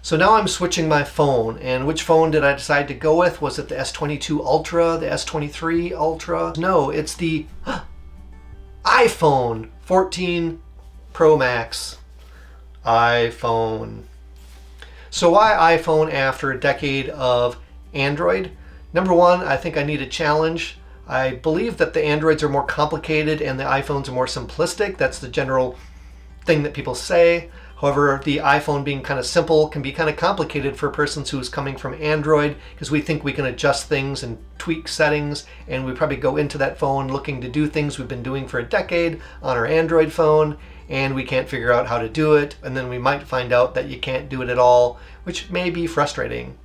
So now I'm switching my phone, and which phone did I decide to go with? Was it the S22 Ultra, the S23 Ultra? No, it's the iPhone 14 Pro Max. iPhone. So why iPhone after a decade of Android? Number one, I think I need a challenge. I believe that the Androids are more complicated and the iPhones are more simplistic. That's the general thing that people say. However, the iPhone being kind of simple can be kind of complicated for persons who's coming from Android, because we think we can adjust things and tweak settings, and we probably go into that phone looking to do things we've been doing for a decade on our Android phone, and we can't figure out how to do it, and then we might find out that you can't do it at all, which may be frustrating.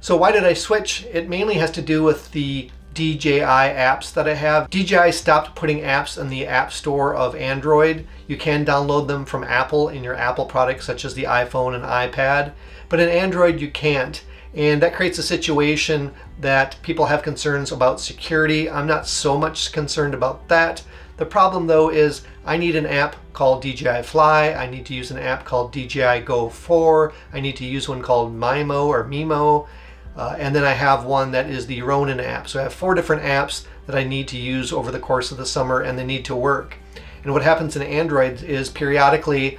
So why did I switch? It mainly has to do with the DJI apps that I have. DJI stopped putting apps in the App Store of Android. You can download them from Apple in your Apple products such as the iPhone and iPad, but in Android you can't. And that creates a situation that people have concerns about security. I'm not so much concerned about that. The problem though is I need an app called DJI Fly. I need to use an app called DJI Go 4. I need to use one called Mimo or Mimo. And then I have one that is the Ronin app. So I have 4 different apps that I need to use over the course of the summer, and they need to work. And what happens in Android is periodically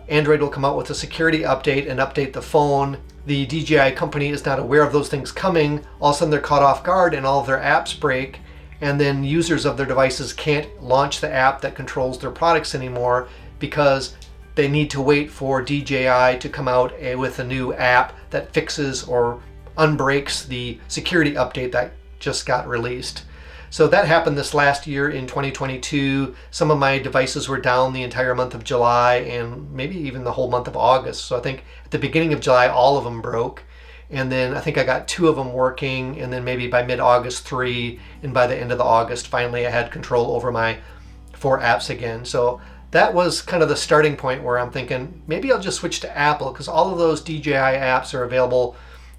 Android will come out with a security update and update the phone. The DJI company is not aware of those things coming. All of a sudden they're caught off guard and all of their apps break, and then users of their devices can't launch the app that controls their products anymore because they need to wait for DJI to come out with a new app that fixes or unbreaks the security update that just got released. So that happened this last year in 2022. Some of my devices were down the entire month of July and maybe even the whole month of August. So I think at the beginning of July, all of them broke. And then I think I got 2 of them working, and then maybe by mid-August 3, and by the end of the August, finally I had control over my 4 apps again. So that was kind of the starting point where I'm thinking maybe I'll just switch to Apple, because all of those DJI apps are available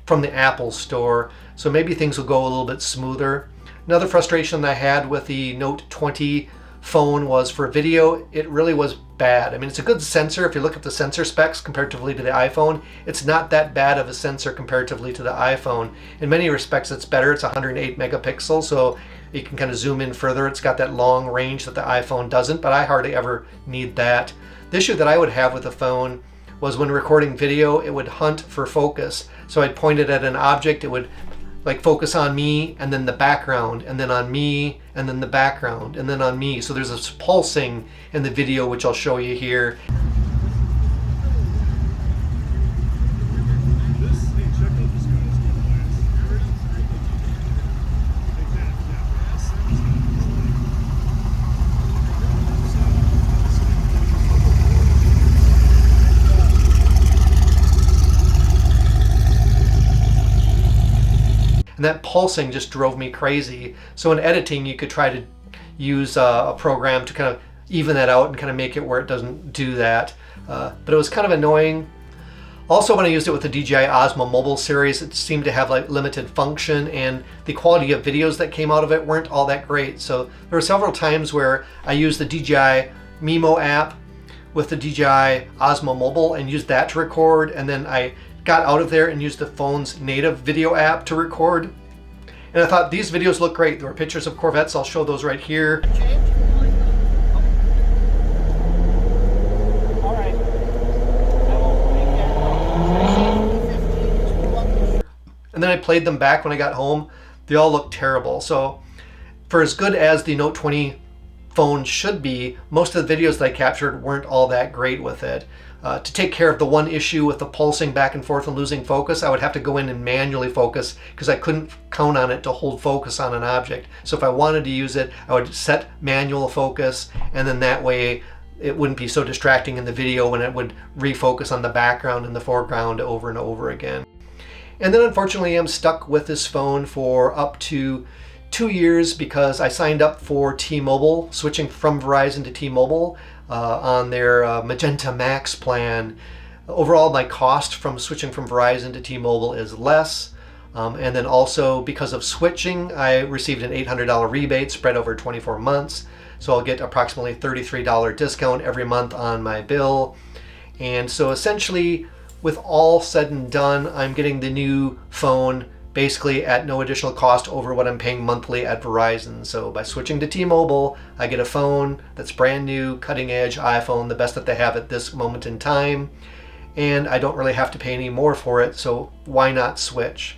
from the Apple Store, so maybe things will go a little bit smoother. Another frustration I had with the Note 20 phone was for video. It really was bad. I mean, it's a good sensor. If you look at the sensor specs comparatively to the iPhone, it's not that bad of a sensor comparatively to the iPhone. In many respects, it's better. It's 108 megapixels, so you can kind of zoom in further. It's got that long range that the iPhone doesn't, but I hardly ever need that. The issue that I would have with the phone was when recording video, it would hunt for focus. So I'd point it at an object, it would like focus on me and then the background, and then on me and then the background, and then on me. So there's this pulsing in the video, which I'll show you here. And that pulsing just drove me crazy. So in editing, you could try to use a program to kind of even that out and kind of make it where it doesn't do that. But it was kind of annoying. Also, when I used it with the DJI Osmo Mobile series, it seemed to have like limited function, and the quality of videos that came out of it weren't all that great. So there were several times where I used the DJI Mimo app with the DJI Osmo Mobile and used that to record, and then I got out of there and used the phone's native video app to record. And I thought these videos look great. There were pictures of Corvettes. I'll show those right here. And then I played them back when I got home. They all look terrible. So for as good as the Note 20 phone should be, most of the videos that I captured weren't all that great with it. To take care of the one issue with the pulsing back and forth and losing focus, I would have to go in and manually focus because I couldn't count on it to hold focus on an object. So if I wanted to use it, I would set manual focus, and then that way it wouldn't be so distracting in the video when it would refocus on the background and the foreground over and over again. And then unfortunately I'm stuck with this phone for up to 2 years because I signed up for T-Mobile, switching from Verizon to T-Mobile on their Magenta Max plan. Overall, my cost from switching from Verizon to T-Mobile is less. And then also because of switching, I received an $800 rebate spread over 24 months. So I'll get approximately $33 discount every month on my bill. And so essentially with all said and done, I'm getting the new phone basically at no additional cost over what I'm paying monthly at Verizon. So by switching to T-Mobile, I get a phone that's brand new, cutting edge iPhone, the best that they have at this moment in time. And I don't really have to pay any more for it, so why not switch?